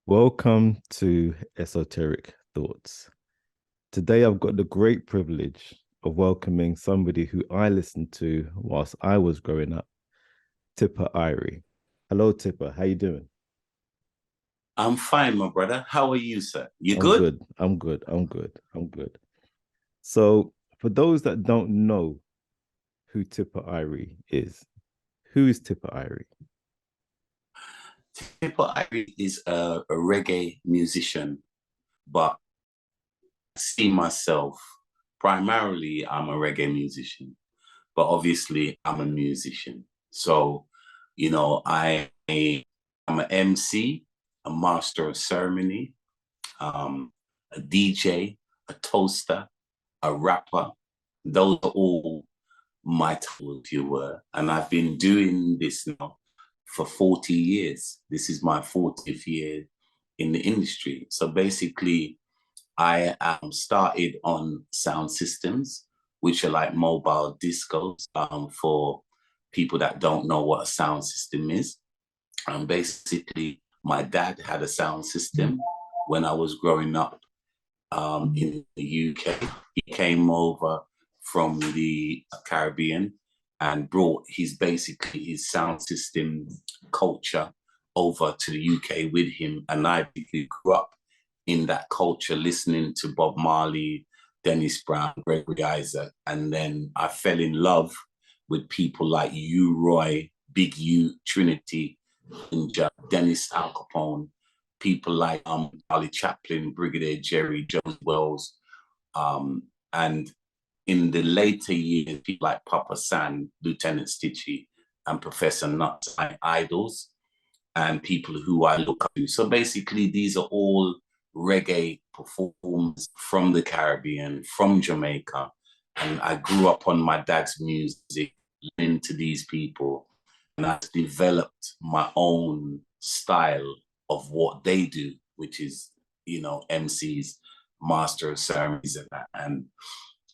Welcome to Esoteric Thoughts. Today, I've got the great privilege of welcoming somebody who I listened to whilst I was growing up, Tippa Irie. Hello, Tippa. How you doing? I'm fine, my brother. How are you, sir? You I'm good? good. I'm good. I'm good. I'm good. So, for those that don't know who Tippa Irie is, who is Tippa Irie? Tippa Irie is a reggae musician, but I see myself primarily, I'm a reggae musician, but obviously I'm a musician. So, I'm an MC, a master of ceremony, a DJ, a toaster, a rapper. Those are all my title, if you were. And I've been doing this now for 40 years. This is my 40th year in the industry. So basically, I started on sound systems, which are like mobile discos for people that don't know what a sound system is. And basically, my dad had a sound system when I was growing up in the UK. He came over from the Caribbean and brought his sound system culture over to the UK with him. And I grew up in that culture, listening to Bob Marley, Dennis Brown, Gregory Isaac. And then I fell in love with people like U Roy, Big U, Trinity, and Dennis Al Capone, people like Charlie Chaplin, Brigadier Jerry, Jones Wells, and in the later years, people like Papa San, Lieutenant Stitchie, and Professor Nuts, idols, and people who I look up to. So basically, these are all reggae performers from the Caribbean, from Jamaica, and I grew up on my dad's music, listening to these people, and I developed my own style of what they do, which is, MCs, master of ceremonies, and that. And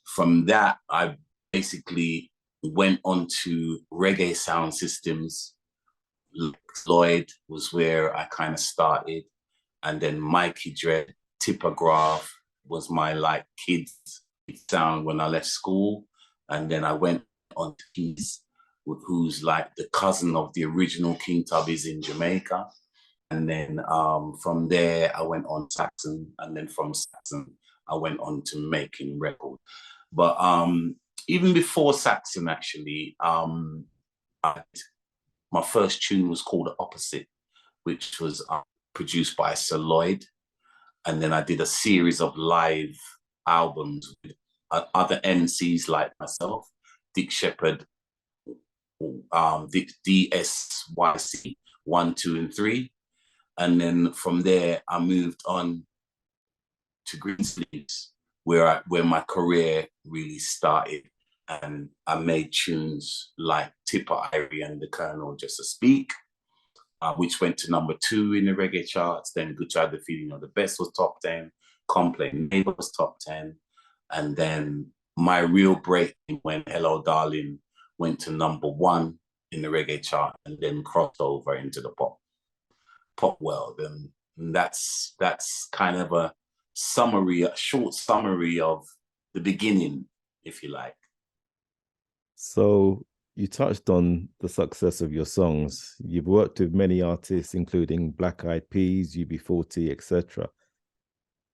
from that, I basically went on to reggae sound systems. Lloyd was where I kind of started. And then Mikey Dread, Tipograph was my like kids sound when I left school. And then I went on to Keys, who's like the cousin of the original King Tubbies in Jamaica. And then from there, I went on Saxon. And then from Saxon, I went on to making record. But even before Saxon, actually, my first tune was called The Opposite, which was produced by Sir Lloyd. And then I did a series of live albums with other MCs like myself, Dick Shepherd, DSYC 1, 2, and 3. And then from there, I moved on to Greensleeves, where my career really started. And I made tunes like Tippa Irie and the Colonel Just to Speak, which went to number 2 in the reggae charts. Then Good Child the Feeling of the Best was top 10. Complain Neighbor was top 10. And then my real break when Hello Darling went to number 1 in the reggae chart and then crossed over into the pop world. And that's kind of a short summary of the beginning, if you like. So, you touched on the success of your songs. You've worked with many artists, including Black Eyed Peas, UB40, etc.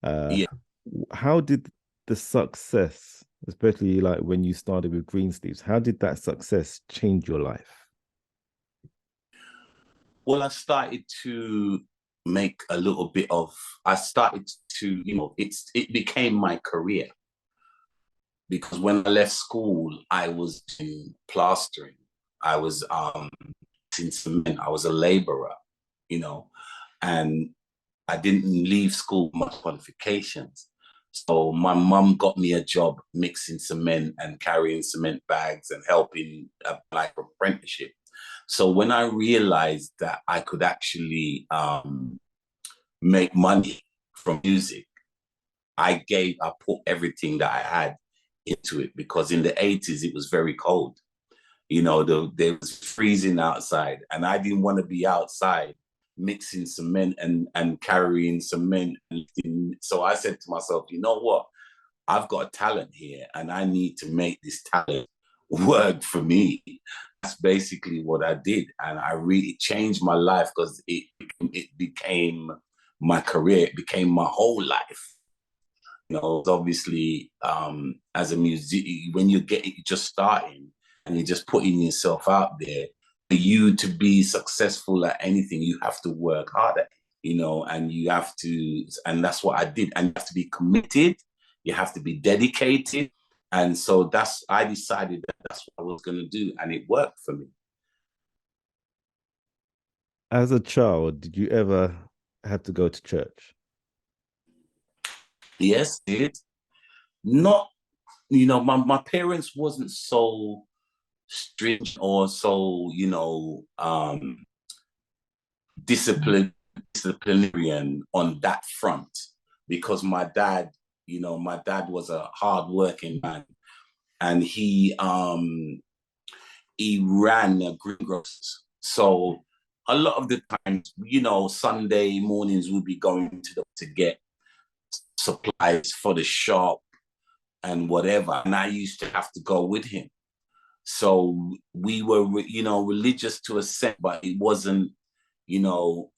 Uh, Yeah. how did the success, especially like when you started with Greensleeves, how did that success change your life? Well, I started to, it became my career because when I left school, I was in plastering. I was in cement. I was a laborer, you know, and I didn't leave school with much qualifications. So my mum got me a job mixing cement and carrying cement bags and helping like apprenticeship. So when I realized that I could actually make money from music, I put everything that I had into it because in the 80s it was very cold. There was freezing outside, and I didn't want to be outside mixing cement and carrying cement. So I said to myself, you know what? I've got a talent here and I need to make this talent work for me. That's basically what I did. And I really changed my life because it became my career. It became my whole life. You know, obviously, as a musician, when you're just starting and you're just putting yourself out there, for you to be successful at anything, you have to work harder, you know, and you have to, and that's what I did. And you have to be committed, you have to be dedicated. And so I decided that that's what I was going to do. And it worked for me. As a child, did you ever have to go to church? Yes, it not, you know, my parents wasn't so strict or so, you know, disciplinarian on that front, because my dad, you know, my dad was a hardworking man, and he ran greengrocers. So a lot of the times, you know, Sunday mornings we'd be going to get supplies for the shop and whatever, and I used to have to go with him. So we were, you know, religious to a sense, but it wasn't, you know,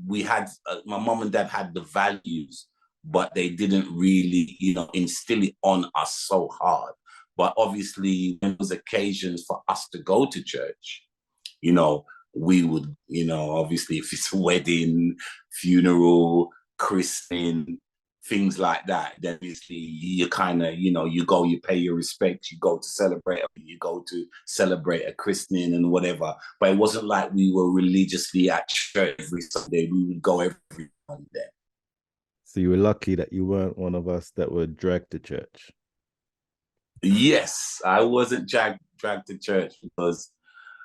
we had, my mom and dad had the values, but they didn't really, you know, instill it on us so hard. But obviously, when there was occasions for us to go to church, you know, we would, you know, obviously if it's a wedding, funeral, christening, things like that, then obviously you kind of, you know, you go, you pay your respects, you go to celebrate, you go to celebrate a christening and whatever. But it wasn't like we were religiously at church every Sunday. We would go every Sunday. So you were lucky that you weren't one of us that were dragged to church. Yes, I wasn't dragged to church because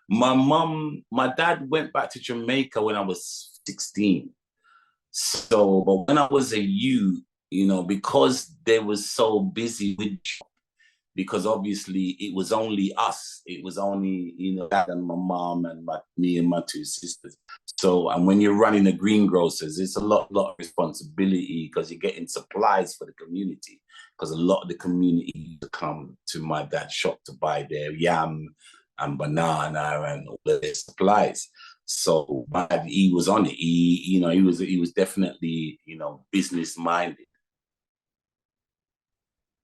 my dad went back to Jamaica when I was 16. So, but when I was a youth, you know, because they was so busy with, because obviously it was only us. It was only, you know, dad and my mom and me and my two sisters. So, and when you're running a greengrocers, it's a lot of responsibility because you're getting supplies for the community. Because a lot of the community used to come to my dad's shop to buy their yam and banana and all of their supplies. So he was on it. You know, he was definitely, you know, business minded.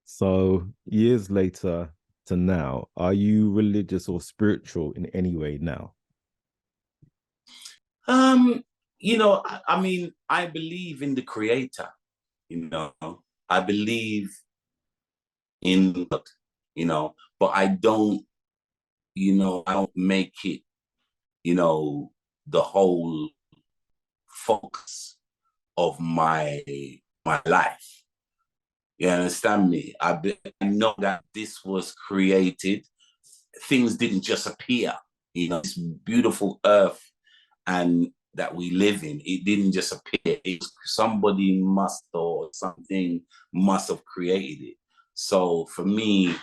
So years later to now, are you religious or spiritual in any way now? Um, you know, I mean, I believe in the creator, you know, I believe in God, you know, but I don't, you know, I don't make it, you know, the whole focus of my life. You understand me? I know that this was created. Things didn't just appear. You know, this beautiful earth and that we live in, it didn't just appear. Somebody must, or something must have created it. So for me,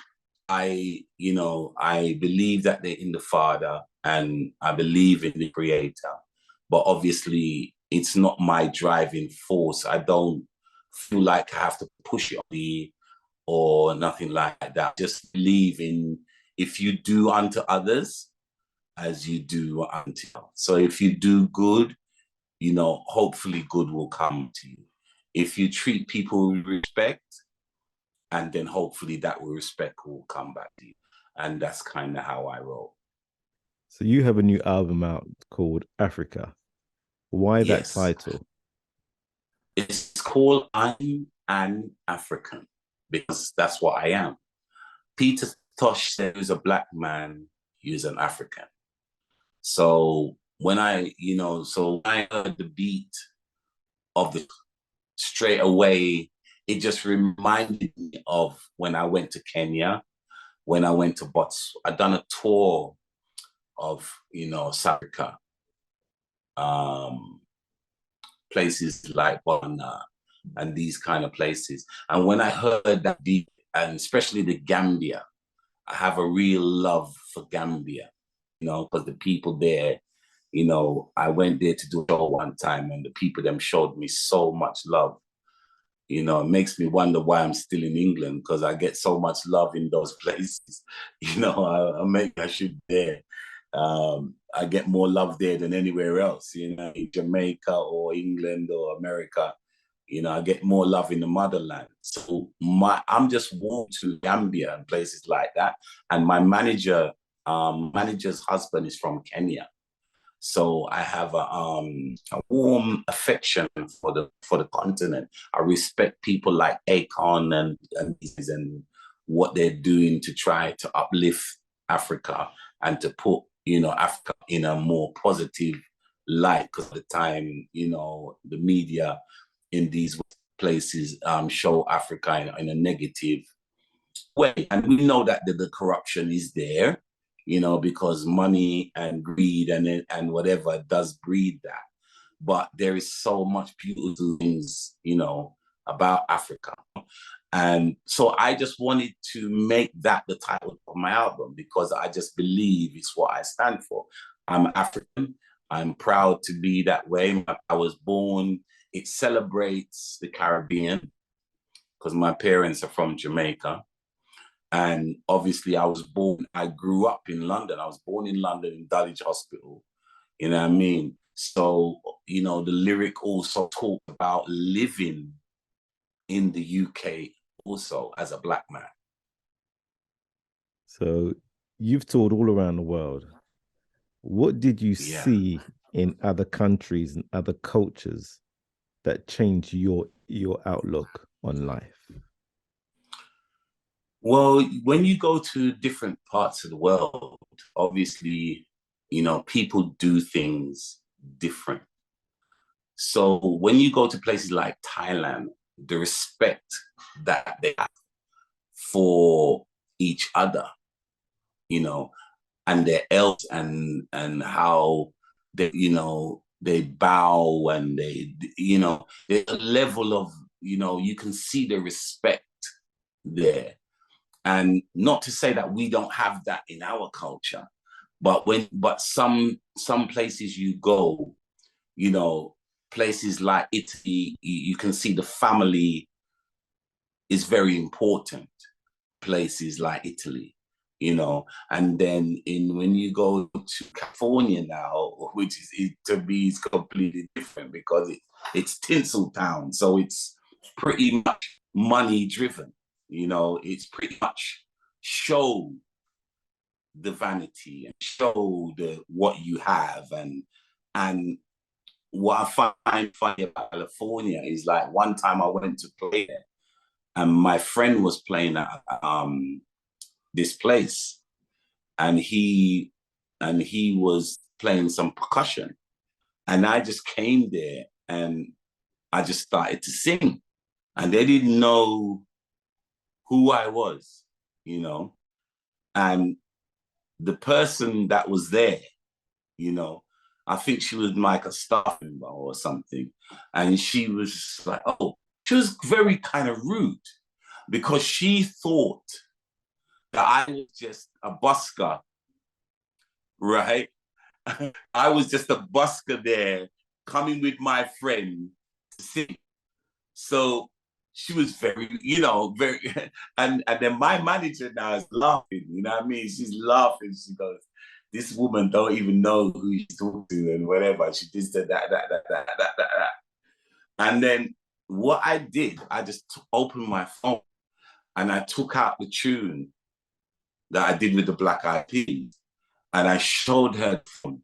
you know, I believe that they're in the Father and I believe in the Creator. But obviously, it's not my driving force. I don't feel like I have to push it on me or nothing like that. Just believe in, if you do unto others as you do unto you. So if you do good, you know, hopefully good will come to you. If you treat people with respect, and then hopefully that respect will come back to you. And that's kind of how I roll. So you have a new album out called Africa. Why that Yes, title? it's called I'm an African because that's what I am. Peter Tosh said he was a black man, he was an African. So when I heard the beat of the straight away, it just reminded me of when I went to Kenya, when I went to I'd done a tour of, you know, South Africa, um, places like Botswana and these kind of places. And when I heard that beat, and especially the Gambia, I have a real love for Gambia, you know, because the people there, You know, I went there to do a show one time, and the people them showed me so much love. You know, it makes me wonder why I'm still in England, because I get so much love in those places. You know, maybe I should be there. I get more love there than anywhere else, you know, in Jamaica or England or America. You know, I get more love in the motherland. So I'm just warm to Gambia and places like that. And my manager's husband is from Kenya. So I have a warm affection for the continent. I respect people like Akon and what they're doing to try to uplift Africa and to put, you know, Africa in a more positive light. Because at the time, you know, the media in these places show Africa in a negative way. And we know that the corruption is there, you know, because money and greed and whatever does breed that. But there is so much beautiful things, you know, about Africa. And so I just wanted to make that the title of my album, because I just believe it's what I stand for. I'm African. I'm proud to be that way. I was born, it celebrates the Caribbean, because my parents are from Jamaica. And obviously I grew up in London. I was born in London in Dulwich Hospital. You know what I mean? So, you know, the lyric also talked about living in the UK also as a Black man. So you've toured all around the world. What did you see in other countries and other cultures that changed your outlook on life? Well, when you go to different parts of the world, obviously, you know, people do things different. So when you go to places like Thailand, the respect that they have for each other, you know, and their elders and how they, you know, they bow and they, you know, there's a level of, you know, you can see the respect there. And not to say that we don't have that in our culture, but some places you go, you know, places like Italy, you can see the family is very important. Places like Italy, you know, and then when you go to California now, which is to me is completely different, because it's tinsel town, so it's pretty much money driven. You know, it's pretty much show the vanity and show the what you have, and what I find funny about California is, like, one time I went to play there, and my friend was playing at this place, and he was playing some percussion, and I just came there and I just started to sing, and they didn't know who I was, you know, and the person that was there, you know, I think she was like a staff member or something, and she was just like, oh, she was very kind of rude, because she thought that I was just a busker, right? I was just a busker there, coming with my friend to sing. So she was very, you know, very, and then my manager now is laughing, you know what I mean? She's laughing. She goes, this woman don't even know who she's talking to and whatever. She just said that. And then what I did, I just opened my phone and I took out the tune that I did with the Black Eyed Peas, and I showed her the phone.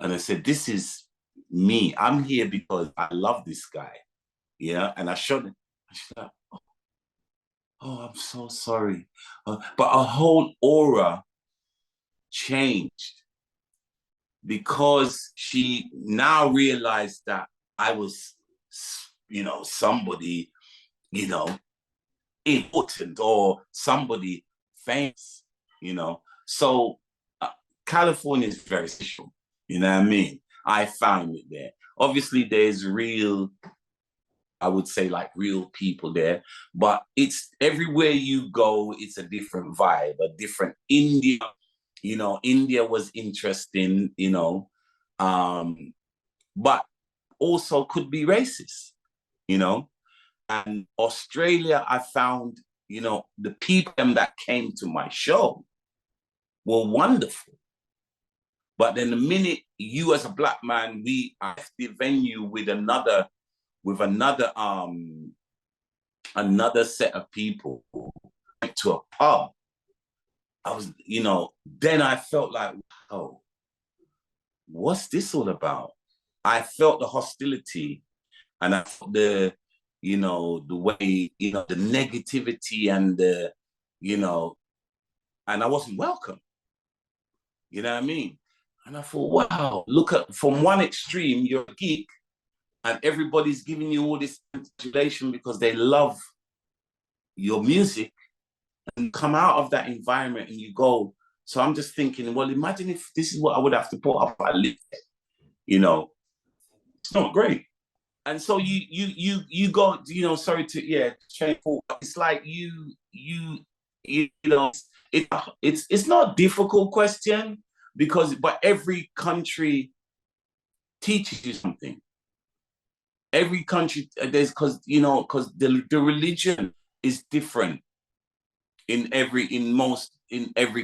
And I said, this is me. I'm here because I love this guy. Yeah. And I showed her. And she's like, oh, I'm so sorry. But her whole aura changed, because she now realized that I was, you know, somebody, you know, important, or somebody famous, you know. So California is very special, you know what I mean? I found it there. Obviously, there's real, I would say, like, real people there, but it's everywhere you go, it's a different vibe, a different India. You know, India was interesting, you know, but also could be racist, you know. And Australia, I found, you know, the people that came to my show were wonderful. But then the minute you as a black man, we left the venue with another set of people, went to a pub. I was, you know, then I felt like, oh, what's this all about? I felt the hostility, and I felt the, you know, the way, you know, the negativity and the, you know, and I wasn't welcome. You know what I mean? And I thought, wow, look at, from one extreme, you're a geek and everybody's giving you all this congratulation because they love your music, and you come out of that environment and you go. So I'm just thinking, well, imagine if this is what I would have to put up. I live, you know, it's not great. And so you go, you know, sorry to change. It's like you know, it's not a difficult question because but every country teaches you something. Every country there's because you know because the religion is different in every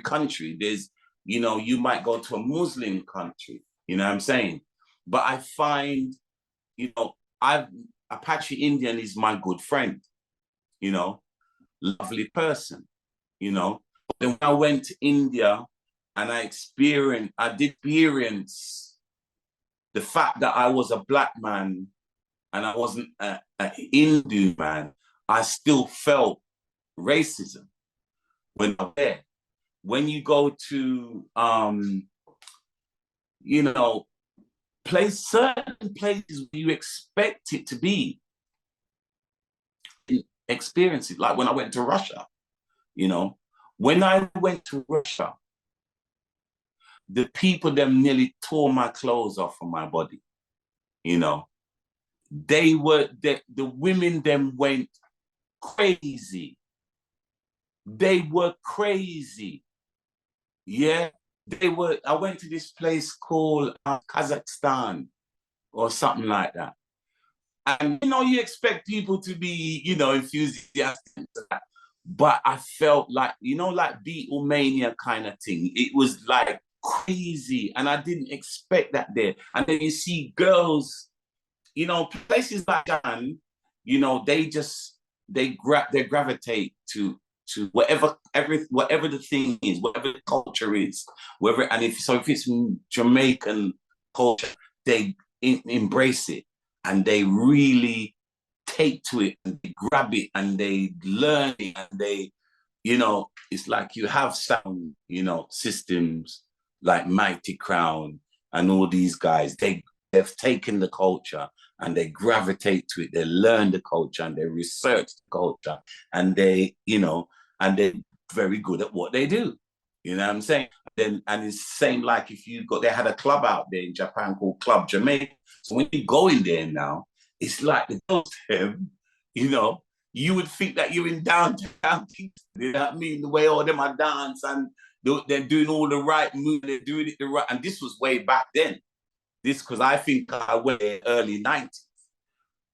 country. There's, you know, you might go to a Muslim country, you know what I'm saying? But I find, you know, Apache Indian is my good friend, you know, lovely person, you know. But then when I went to India and I did experience the fact that I was a black man and I wasn't a Hindu man, I still felt racism when I'm there. When you go to, you know, certain places where you expect it to be, experience it. Like when I went to Russia, you know, when I went to Russia, the people them nearly tore my clothes off of my body, you know. The women them went crazy. They were crazy. Yeah. I went to this place called Kazakhstan or something like that. And, you know, you expect people to be, you know, enthusiastic. But I felt like, you know, like Beatlemania kind of thing. It was like crazy. And I didn't expect that there. And then you see girls, you know, places like that, you know, they gravitate to whatever the thing is, whatever the culture is, if it's Jamaican culture, they embrace it and they really take to it and they grab it and they learn it and they, you know, it's like you have sound, you know, systems like Mighty Crown and all these guys. They've taken the culture and they gravitate to it. They learn the culture and they research the culture and they, you know, and they're very good at what they do. You know what I'm saying? And it's the same like if they had a club out there in Japan called Club Jamaica. So when you go in there now, it's like the girls, you know, you would think that you're in downtown. You know what I mean? The way all them are dance and they're doing all the right moves, they're doing it the right. And this was way back then. This because I think I went there early 90s.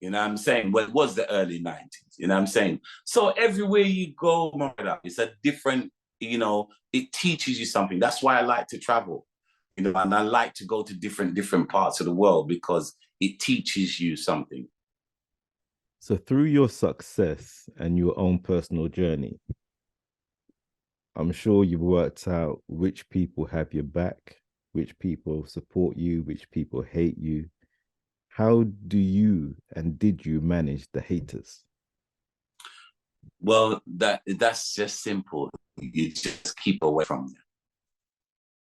You know what I'm saying? Well, it was the early 90s. You know what I'm saying? So everywhere you go, it's a different, you know, it teaches you something. That's why I like to travel, you know, and I like to go to different parts of the world because it teaches you something. So through your success and your own personal journey, I'm sure you've worked out which people have your back, which people support you, which people hate you. How do you and did you manage the haters? Well, that's just simple. You just keep away from them.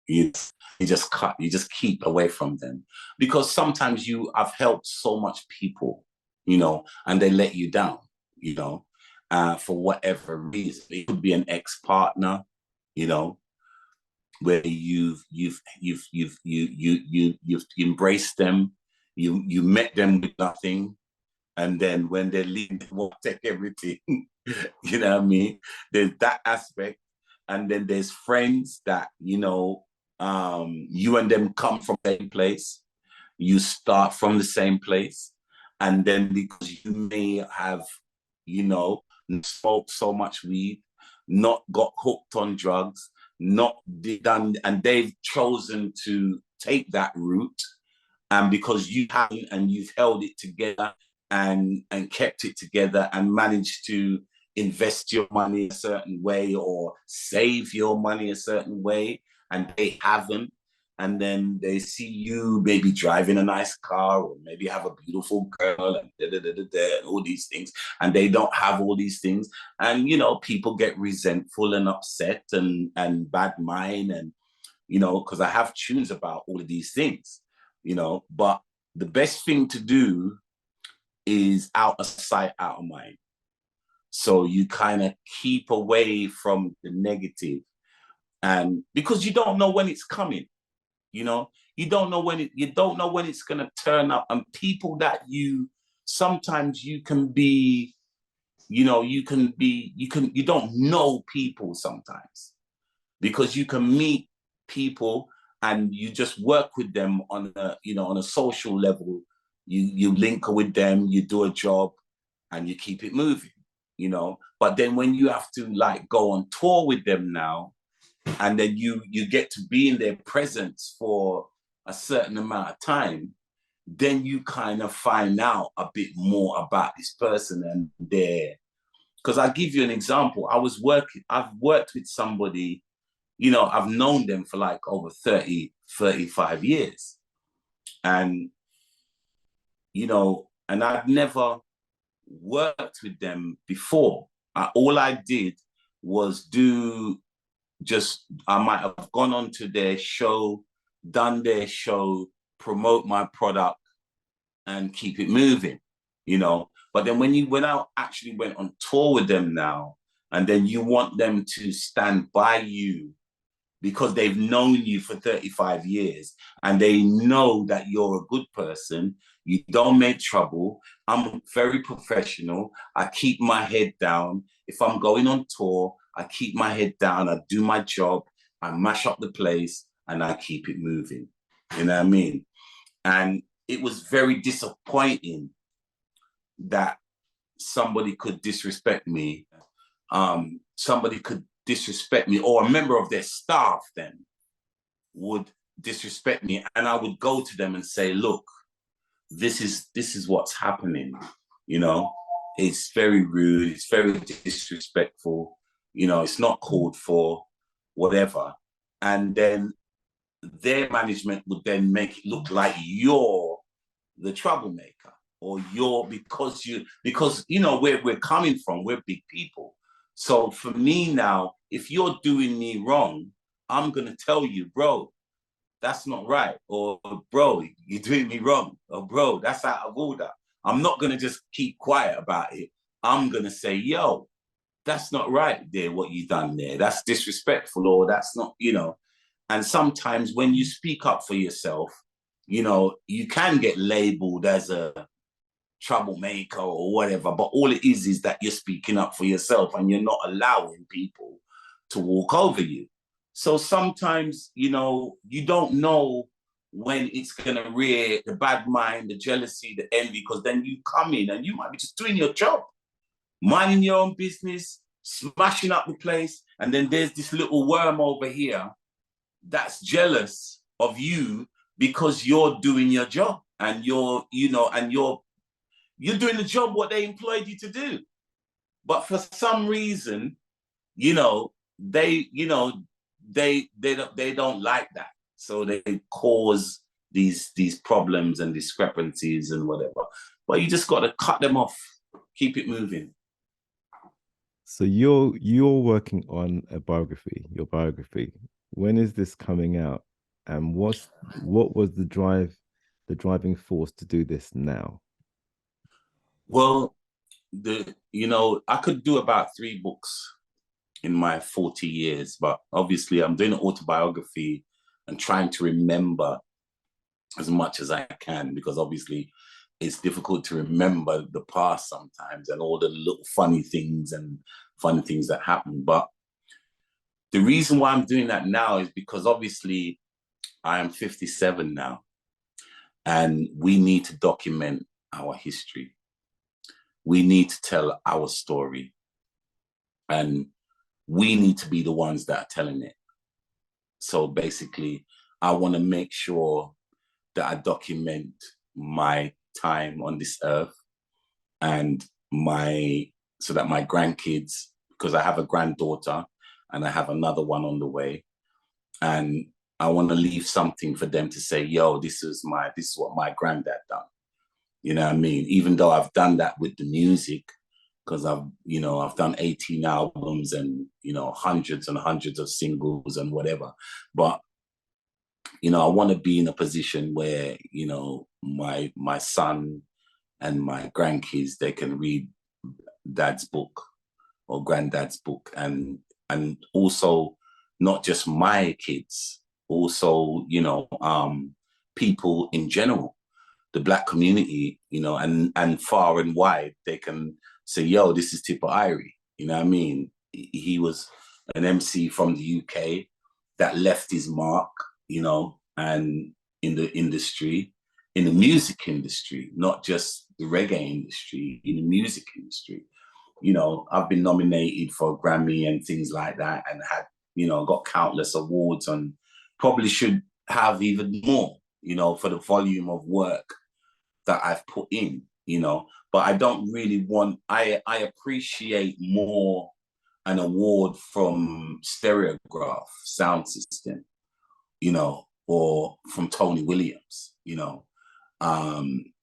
You just keep away from them because sometimes I've helped so much people, you know, and they let you down, you know, for whatever reason. It could be an ex-partner, you know, where you've embraced them, you met them with nothing, and then when they leave, they won't take everything. You know what I mean? There's that aspect, and then there's friends that, you know, you and them come from the same place, you start from the same place. And then because you may have, you know, smoked so much weed, not got hooked on drugs, not done, and they've chosen to take that route, and because you haven't, and you've held it together and kept it together and managed to invest your money a certain way or save your money a certain way, and they haven't, and then they see you maybe driving a nice car or maybe have a beautiful girl and and all these things, and they don't have all these things, and you know, people get resentful and upset and bad mind, and you know, because I have tunes about all of these things, you know, but the best thing to do is out of sight, out of mind. So you kind of keep away from the negative, and because you don't know when it's coming, you know, you don't know when it's gonna turn up, and people that you sometimes you can be, you know, you don't know people sometimes, because you can meet people and you just work with them on a, you know, on a social level. You link with them, you do a job, and you keep it moving, you know. But then when you have to like go on tour with them now, and then you get to be in their presence for a certain amount of time, then you kind of find out a bit more about this person and their. Because I'll give you an example. I've worked with somebody, you know, I've known them for like over 30, 35 years. And, you know, and I've never worked with them before. All I did was I might have gone on to their show, done their show, promote my product, and keep it moving, you know. But then when I actually went on tour with them now, and then you want them to stand by you because they've known you for 35 years and they know that you're a good person, you don't make trouble. I'm very professional. I keep my head down. If I'm going on tour, I keep my head down. I do my job. I mash up the place and I keep it moving. You know what I mean? And it was very disappointing that somebody could disrespect me. Somebody could disrespect me, or a member of their staff then would disrespect me, and I would go to them and say, look, this is what's happening, you know. It's very rude, it's very disrespectful, you know, it's not called for, whatever. And then their management would then make it look like you're the troublemaker, or because you know where we're coming from, we're big people. So for me now, if you're doing me wrong, I'm gonna tell you, bro, that's not right, or bro, you're doing me wrong, or bro, that's out of order. I'm not gonna just keep quiet about it. I'm gonna say, yo, that's not right there, what you done there. That's disrespectful, or that's not, you know. And sometimes when you speak up for yourself, you know, you can get labeled as a troublemaker or whatever, but all it is that you're speaking up for yourself and you're not allowing people to walk over you. So sometimes, you know, you don't know when it's going to rear the bad mind, the jealousy, the envy, because then you come in and you might be just doing your job, minding your own business, smashing up the place. And then there's this little worm over here that's jealous of you because you're doing your job and you're doing the job what they employed you to do. But for some reason, you know, they don't like that. So they cause these problems and discrepancies and whatever. But you just got to cut them off, keep it moving. So you're working on your biography. When is this coming out? And what was the driving force to do this now? Well, I could do about 3 books in my 40 years, but obviously I'm doing an autobiography and trying to remember as much as I can, because obviously it's difficult to remember the past sometimes and all the little funny things that happen. But the reason why I'm doing that now is because obviously I am 57 now. And we need to document our history. We need to tell our story. And we need to be the ones that are telling it. So basically, I want to make sure that I document my time on this earth and so that my grandkids, because I have a granddaughter and I have another one on the way, and I want to leave something for them to say, yo, this is what my granddad done. You know what I mean? Even though I've done that with the music, because I've done 18 albums and, hundreds and hundreds of singles and whatever. But, I want to be in a position where, my son and my grandkids, they can read dad's book or granddad's book, and also not just my kids, also, people in general, the Black community, and far and wide, they can say, yo, this is Tippa Irie. You know what I mean? He was an MC from the UK that left his mark, and in the industry, in the music industry, not just the reggae industry, in the music industry. I've been nominated for a Grammy and things like that, and had, got countless awards, and probably should have even more, for the volume of work that I've put in, but I don't really want, I appreciate more an award from Stereograph Sound System, or from Tony Williams,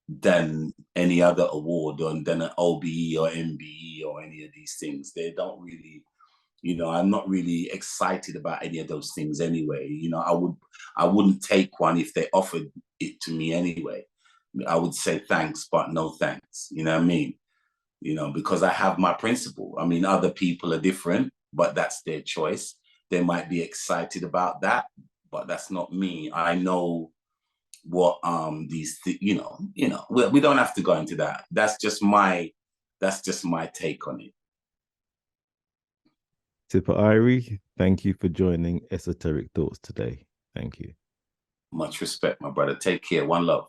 than any other award, or than an OBE or MBE or any of these things. They don't really, I'm not really excited about any of those things anyway. I wouldn't take one if they offered it to me anyway. I would say thanks, but no thanks. You know what I mean? Because I have my principle. I mean, other people are different, but that's their choice. They might be excited about that, but that's not me. I know what we don't have to go into that. That's just my take on it. Tippa Irie, thank you for joining Esoteric Thoughts today. Thank you. Much respect, my brother. Take care. One love.